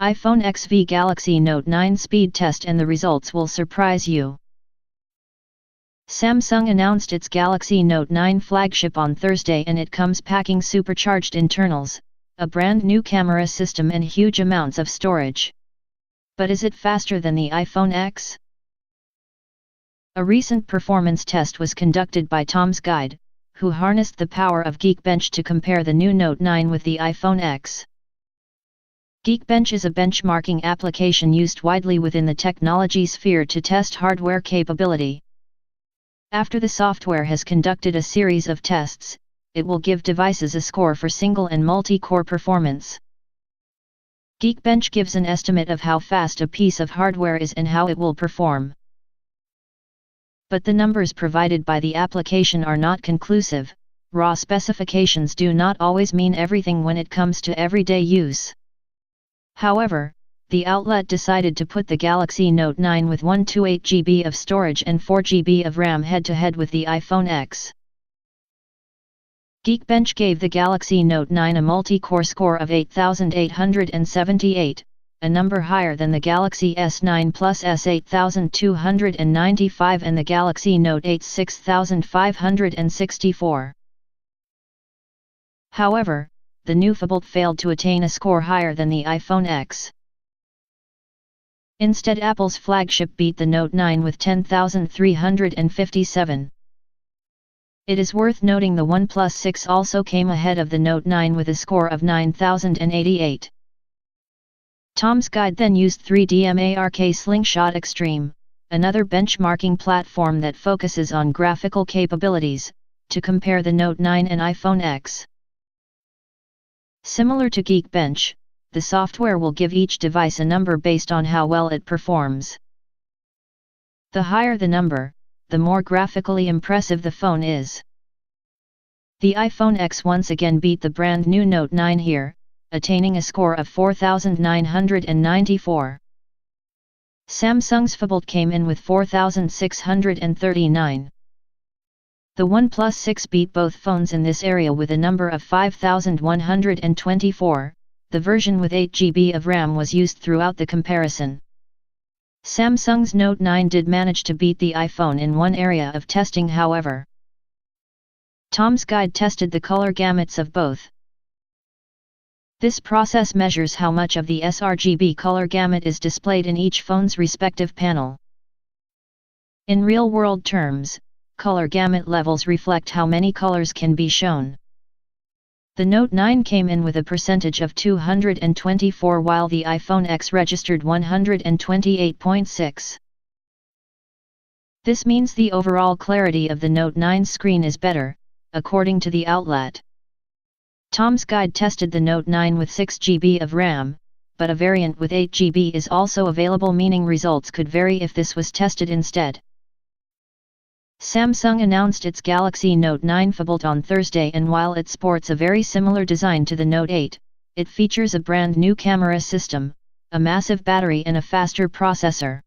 iPhone X v Galaxy Note 9 speed test, and the results will surprise you. Samsung announced its Galaxy Note 9 flagship on Thursday, and it comes packing supercharged internals, a brand new camera system and huge amounts of storage. But is it faster than the iPhone X? A recent performance test was conducted by Tom's Guide, who harnessed the power of Geekbench to compare the new Note 9 with the iPhone X. Geekbench is a benchmarking application used widely within the technology sphere to test hardware capability. After the software has conducted a series of tests, it will give devices a score for single and multi-core performance. Geekbench gives an estimate of how fast a piece of hardware is and how it will perform. But the numbers provided by the application are not conclusive. Raw specifications do not always mean everything when it comes to everyday use. However, the outlet decided to put the Galaxy Note 9 with 128 GB of storage and 4 GB of RAM head-to-head with the iPhone X. Geekbench gave the Galaxy Note 9 a multi-core score of 8,878, a number higher than the Galaxy S9 Plus S 8,295 and the Galaxy Note 8 6,564. However, the new phablet failed to attain a score higher than the iPhone X. Instead, Apple's flagship beat the Note 9 with 10,357. It is worth noting the OnePlus 6 also came ahead of the Note 9 with a score of 9,088. Tom's Guide then used 3D Slingshot Extreme, another benchmarking platform that focuses on graphical capabilities, to compare the Note 9 and iPhone X. Similar to Geekbench, the software will give each device a number based on how well it performs. The higher the number, the more graphically impressive the phone is. The iPhone X once again beat the brand new Note 9 here, attaining a score of 4,994. Samsung's phablet came in with 4,639. The OnePlus 6 beat both phones in this area with a number of 5,124, the version with 8 GB of RAM was used throughout the comparison. Samsung's Note 9 did manage to beat the iPhone in one area of testing, however. Tom's Guide tested the color gamuts of both. This process measures how much of the sRGB color gamut is displayed in each phone's respective panel. In real-world terms, color gamut levels reflect how many colors can be shown. The Note 9 came in with a percentage of 224 while the iPhone X registered 128.6. This means the overall clarity of the Note 9 screen is better, according to the outlet. Tom's Guide tested the Note 9 with 6 GB of RAM, but a variant with 8 GB is also available, meaning results could vary if this was tested instead. Samsung announced its Galaxy Note 9 phablet on Thursday, and while it sports a very similar design to the Note 8, it features a brand new camera system, a massive battery and a faster processor.